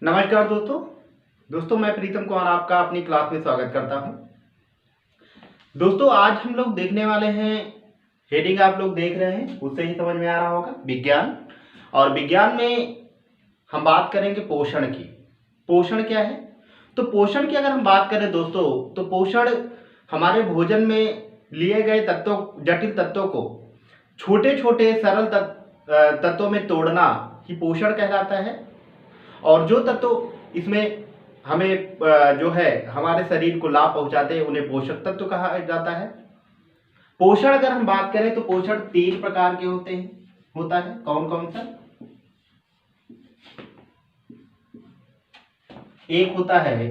नमस्कार दोस्तों मैं प्रीतम कुमार आपका अपनी क्लास में स्वागत करता हूं। दोस्तों आज हम लोग देखने वाले हैं, हेडिंग आप लोग देख रहे हैं उससे ही समझ में आ रहा होगा, विज्ञान। और विज्ञान में हम बात करेंगे पोषण की। पोषण क्या है? तो पोषण की अगर हम बात करें दोस्तों, तो पोषण हमारे भोजन में लिए गए तत्वों, जटिल तत्वों को छोटे छोटे सरल तत्वों में तोड़ना ही पोषण कहलाता है। और जो तत्व इसमें हमें जो है हमारे शरीर को लाभ पहुंचाते हैं उन्हें पोषक तत्व कहा जाता है। पोषण अगर हम बात करें तो पोषण 3 प्रकार के होता है। कौन कौन सा? एक होता है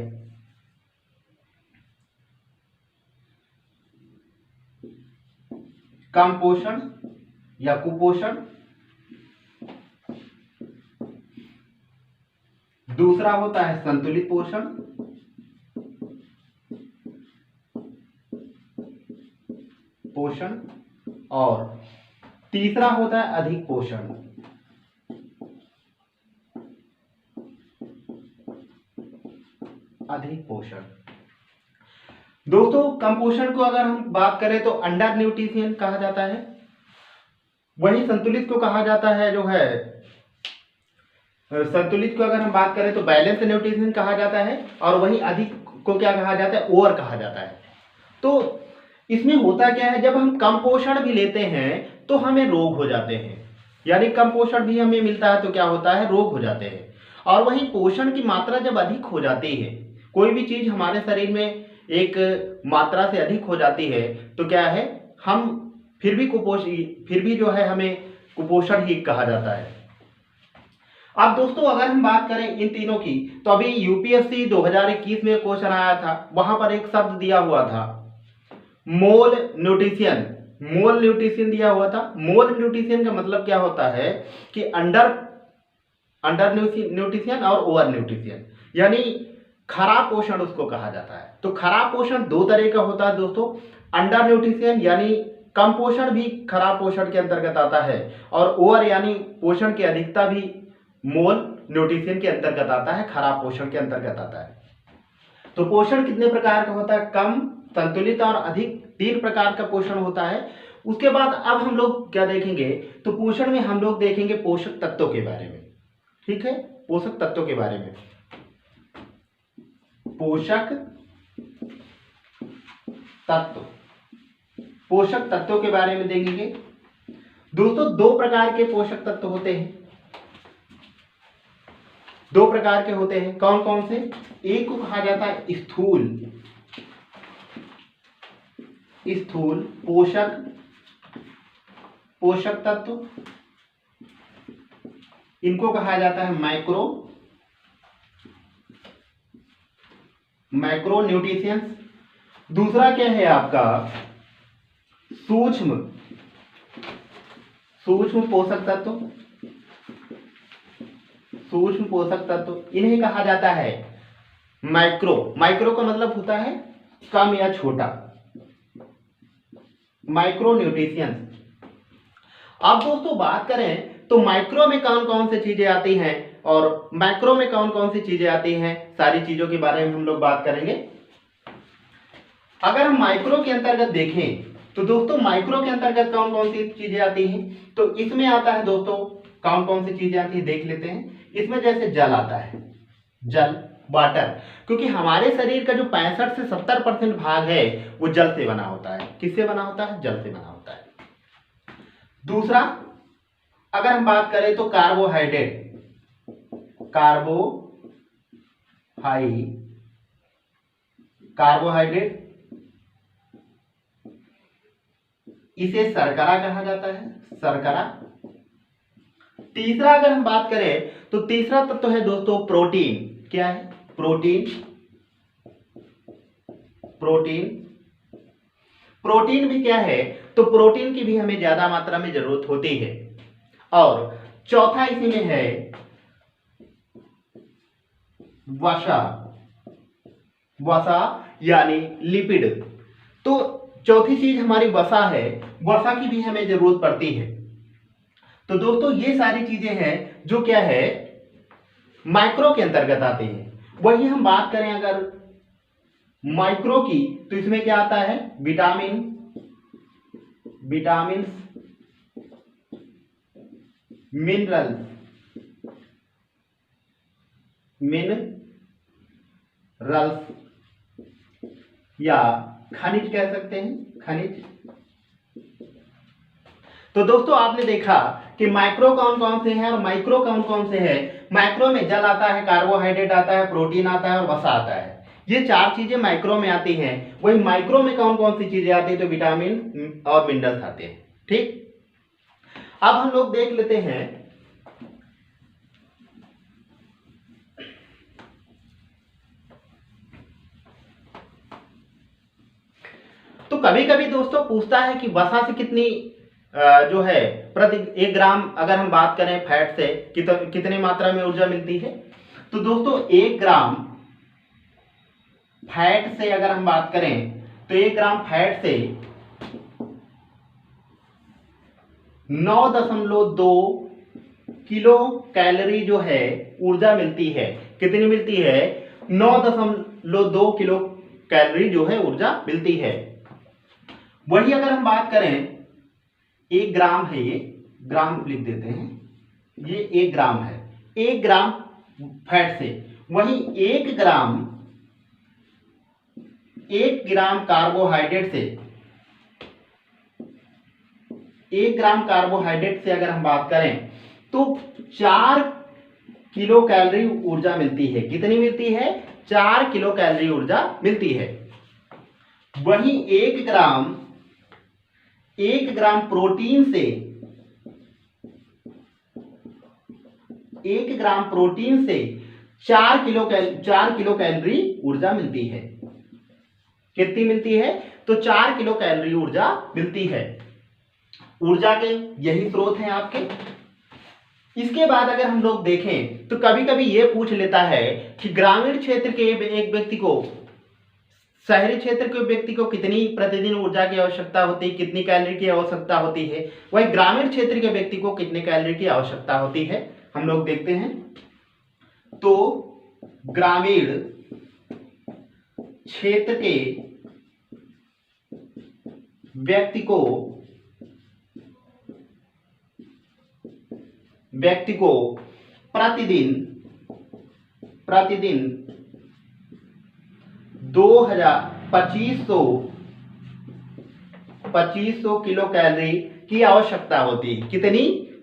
कम पोषण या कुपोषण, दूसरा होता है संतुलित पोषण और तीसरा होता है अधिक पोषण। दोस्तों कम पोषण को अगर हम बात करें तो अंडर न्यूट्रिशन कहा जाता है, वही संतुलित को कहा जाता है जो है संतुलित को अगर हम बात करें तो बैलेंस न्यूट्रिशन कहा जाता है, और वही अधिक को क्या कहा जाता है? ओवर कहा जाता है। तो इसमें होता क्या है, जब हम कम पोषण भी लेते हैं तो हमें रोग हो जाते हैं, यानी कम पोषण भी हमें मिलता है तो क्या होता है? रोग हो जाते हैं। और वही पोषण की मात्रा जब अधिक हो जाती है, कोई भी चीज हमारे शरीर में एक मात्रा से अधिक हो जाती है तो क्या है, हम फिर भी जो है हमें कुपोषण ही कहा जाता है। अब दोस्तों अगर हम बात करें इन तीनों की, तो अभी यूपीएससी 2021 में क्वेश्चन आया था, वहां पर एक शब्द दिया हुआ था मोल न्यूट्रिशन। मोल न्यूट्रिशन दिया हुआ था। मोल न्यूट्रिशन का मतलब क्या होता है कि अंडर न्यूट्रिशन और ओवर न्यूट्रिशन, यानी खराब पोषण उसको कहा जाता है। तो खराब पोषण 2 तरह का होता है दोस्तों। अंडर न्यूट्रिशन यानी कम पोषण भी खराब पोषण के अंतर्गत आता है, और ओवर यानी पोषण की अधिकता भी मोल न्यूट्रिशन के अंतर्गत आता है, खराब पोषण के अंतर्गत आता है। तो पोषण कितने प्रकार का होता है? कम, संतुलित और अधिक, 3 प्रकार का पोषण होता है। उसके बाद अब हम लोग क्या देखेंगे, तो पोषण में हम लोग देखेंगे पोषक तत्वों के बारे में। ठीक है, पोषक तत्वों के बारे में, पोषक तत्वों के बारे में देखेंगे। दोस्तों 2 प्रकार के पोषक तत्व होते हैं। 2 प्रकार के होते हैं। कौन कौन से? एक को कहा जाता है स्थूल पोषक तत्व, इनको कहा जाता है मैक्रो न्यूट्रिशंस। दूसरा क्या है आपका? सूक्ष्म पोषक तत्व, इन्हें कहा जाता है माइक्रो का मतलब होता है कम या छोटा, माइक्रो न्यूट्रिशन। अब दोस्तों बात करें तो माइक्रो में कौन कौन सी चीजें आती हैं और मैक्रो में कौन कौन सी चीजें आती हैं, सारी चीजों के बारे में हम लोग बात करेंगे। अगर हम माइक्रो के अंतर्गत देखें तो दोस्तों माइक्रो के अंतर्गत कौन कौन सी चीजें आती हैं, तो इसमें आता है दोस्तों कौन कौन सी चीजें आती है देख लेते हैं। इसमें जैसे जल आता है, जल, वाटर, क्योंकि हमारे शरीर का जो 65 से 70% भाग है वो जल से बना होता है। किससे बना होता है? जल से बना होता है। दूसरा अगर हम बात करें तो कार्बोहाइड्रेट, इसे शर्करा कहा जाता है, शर्करा। तीसरा अगर हम बात करें तो तीसरा तत्व है दोस्तों प्रोटीन। क्या है? प्रोटीन भी क्या है? तो प्रोटीन की भी हमें ज्यादा मात्रा में जरूरत होती है। और चौथा इसी में है वसा यानी लिपिड। तो चौथी चीज हमारी वसा है, वसा की भी हमें जरूरत पड़ती है। तो दोस्तों ये सारी चीजें हैं जो क्या है माइक्रो के अंतर्गत आते हैं। वही हम बात करें अगर माइक्रो की, तो इसमें क्या आता है, विटामिन, मिनरल्स या खनिज कह सकते हैं, खनिज। तो दोस्तों आपने देखा कि माइक्रो कौन कौन से हैं और माइक्रो कौन कौन से हैं। माइक्रो में जल आता है, कार्बोहाइड्रेट आता है, प्रोटीन आता है और वसा आता है। ये चार चीजें माइक्रो में आती हैं। वही माइक्रो में कौन कौन सी चीजें आती है, तो विटामिन और मिनरल्स आते हैं। ठीक, अब हम लोग देख लेते हैं तो कभी कभी दोस्तों पूछता है कि वसा से कितनी जो है प्रति 1 ग्राम, अगर हम बात करें फैट से कितनी मात्रा में ऊर्जा मिलती है। तो दोस्तों 1 ग्राम फैट से अगर हम बात करें तो 1 ग्राम फैट से 9.2 किलो कैलोरी जो है ऊर्जा मिलती है। कितनी मिलती है, 9.2 किलो कैलोरी जो है ऊर्जा मिलती है। वही अगर हम बात करें 1 ग्राम है, ये ग्राम लिख देते हैं, ये 1 ग्राम है, 1 ग्राम फैट से। वही 1 ग्राम कार्बोहाइड्रेट से, 1 ग्राम कार्बोहाइड्रेट से अगर हम बात करें तो 4 किलो कैलोरी ऊर्जा मिलती है। कितनी मिलती है, 4 किलो कैलोरी ऊर्जा मिलती है। वही 1 ग्राम प्रोटीन से, 1 ग्राम प्रोटीन से 4 किलो कैलोरी ऊर्जा मिलती है। कितनी मिलती है, तो 4 किलो कैलोरी ऊर्जा मिलती है। ऊर्जा के यही स्रोत हैं आपके। इसके बाद अगर हम लोग देखें तो कभी कभी ये पूछ लेता है कि ग्रामीण क्षेत्र के एक व्यक्ति को, शहरी क्षेत्र के व्यक्ति को कितनी प्रतिदिन ऊर्जा की आवश्यकता होती है, कितनी कैलोरी की आवश्यकता होती है। वही ग्रामीण क्षेत्र के व्यक्ति को कितने कैलोरी की आवश्यकता होती है, हम लोग देखते हैं। तो ग्रामीण क्षेत्र के व्यक्ति को प्रतिदिन 2500 किलो कैलोरी की आवश्यकता होती है। कितनी,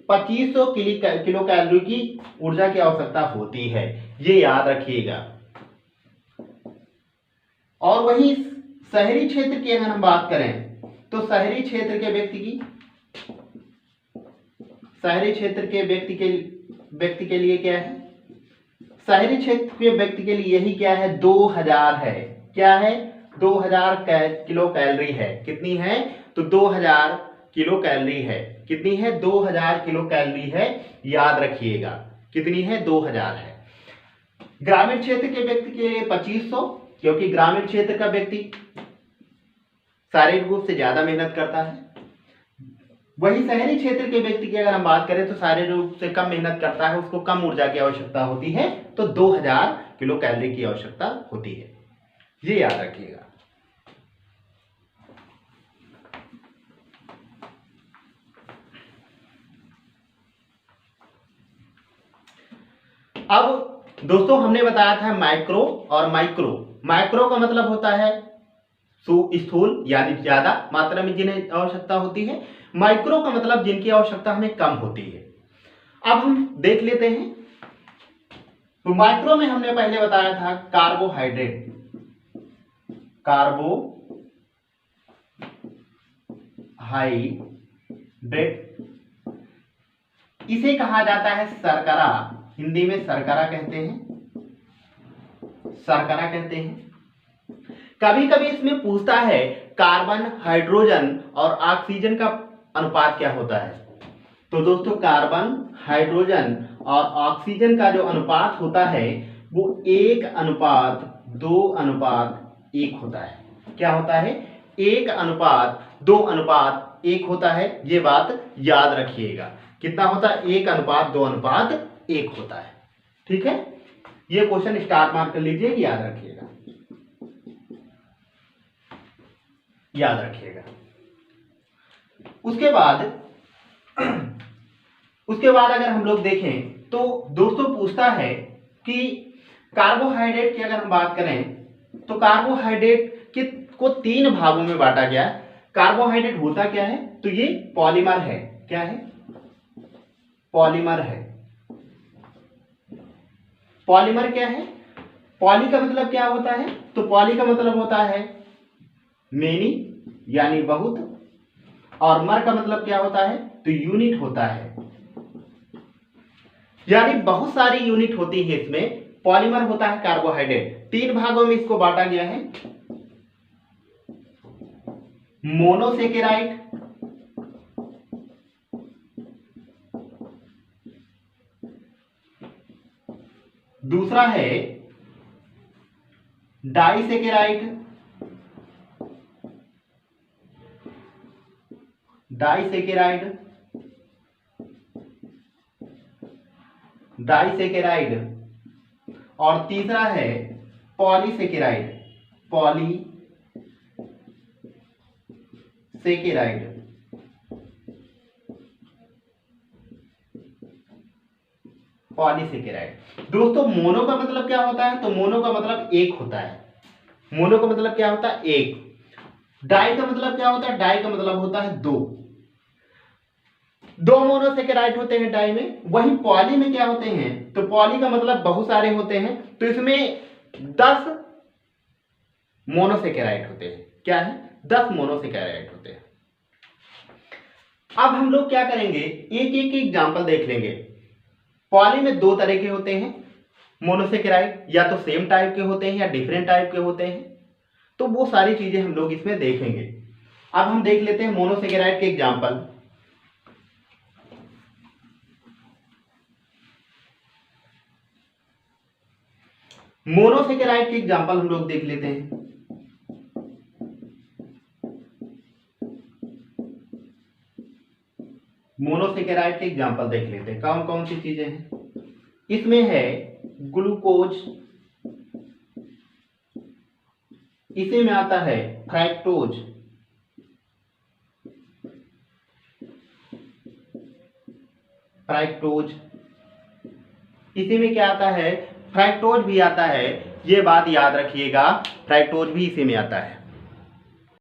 2500 किलो कैलोरी की ऊर्जा की आवश्यकता होती है, ये याद रखिएगा। और वही शहरी क्षेत्र की अगर हम बात करें तो शहरी क्षेत्र के व्यक्ति के लिए क्या है, शहरी क्षेत्र के व्यक्ति के लिए यही क्या है, 2000 है। क्या है, 2000 किलो कैलोरी है। कितनी है, तो 2000 किलो कैलोरी है। कितनी है, 2000 किलो कैलोरी है, याद रखिएगा। कितनी है, 2000 है। ग्रामीण क्षेत्र के व्यक्ति के लिए 2500, क्योंकि ग्रामीण क्षेत्र का व्यक्ति शारीरिक रूप से ज्यादा मेहनत करता है। वही शहरी क्षेत्र के व्यक्ति की अगर हम बात करें तो शारीरिक रूप से कम मेहनत करता है, उसको कम ऊर्जा की आवश्यकता होती है, तो 2000 किलो कैलोरी की आवश्यकता होती है, ये याद रखिएगा। अब दोस्तों हमने बताया था माइक्रो और माइक्रो। माइक्रो का मतलब होता है स्थूल यानी ज्यादा मात्रा में जिन्हें आवश्यकता होती है। माइक्रो का मतलब जिनकी आवश्यकता हमें कम होती है। अब हम देख लेते हैं। तो माइक्रो में हमने पहले बताया था कार्बोहाइड्रेट, इसे कहा जाता है शर्करा, हिंदी में शर्करा कहते हैं। कभी कभी इसमें पूछता है कार्बन, हाइड्रोजन और ऑक्सीजन का अनुपात क्या होता है। तो दोस्तों कार्बन, हाइड्रोजन और ऑक्सीजन का जो अनुपात होता है वो 1:2:1 होता है। क्या होता है, 1:2:1 होता है। ये बात याद रखिएगा। कितना होता है, 1:2:1 होता है। ठीक है। ये क्वेश्चन स्टार मार्क कर लीजिए, याद रखिएगा, याद रखिएगा। उसके बाद अगर हम लोग देखें तो दोस्तों पूछता है कि कार्बोहाइड्रेट की अगर हम बात करें तो कार्बोहाइड्रेट को 3 भागों में बांटा गया है। कार्बोहाइड्रेट होता क्या है? तो ये पॉलीमर है। क्या है? पॉलीमर है। पॉलीमर क्या है? पॉली का मतलब क्या होता है? तो पॉली का मतलब होता है मेनी यानी बहुत, और मर का मतलब क्या होता है? तो यूनिट होता है, यानी बहुत सारी यूनिट होती है इसमें। पॉलीमर होता है कार्बोहाइड्रेट। 3 भागों में इसको बांटा गया है। मोनोसेकेराइड, दूसरा है डाइसेकेराइड, डाइसेकेराइड, और तीसरा है पॉलीसेकेराइड, पॉलीसेकेराइड। दोस्तों मोनो का मतलब क्या होता है? तो मोनो का मतलब एक होता है। मोनो का मतलब क्या होता है? एक। डाई का मतलब क्या होता है? डाई का मतलब होता है 2। 2 मोनोसेकेराइड होते हैं डाई में। वहीं पॉली में क्या होते हैं? तो पॉली का मतलब बहुत सारे होते हैं, तो इसमें 10 मोनोसेकेराइड होते हैं। क्या है? 10 मोनोसेकेराइड होते हैं। अब हम लोग क्या करेंगे, एक एक एग्जांपल देख लेंगे। पॉली में 2 तरह के होते हैं मोनोसेकेराइड, या तो सेम टाइप के होते हैं या डिफरेंट टाइप के होते हैं। तो वो सारी चीजें हम लोग इसमें देखेंगे। अब हम देख लेते हैं मोनोसेकेराइड के एग्जांपल। मोनोसेकेराइड के एग्जांपल हम लोग देख लेते हैं। मोनोसेकेराइड के एग्जांपल देख लेते हैं, कौन कौन सी चीजें हैं। इसमें है ग्लूकोज, इसी में आता है फ्रैक्टोज, इसी में क्या आता है? फ्रैक्टोज भी आता है। ये बात याद रखिएगा, फ्रैक्टोज भी इसी में आता है।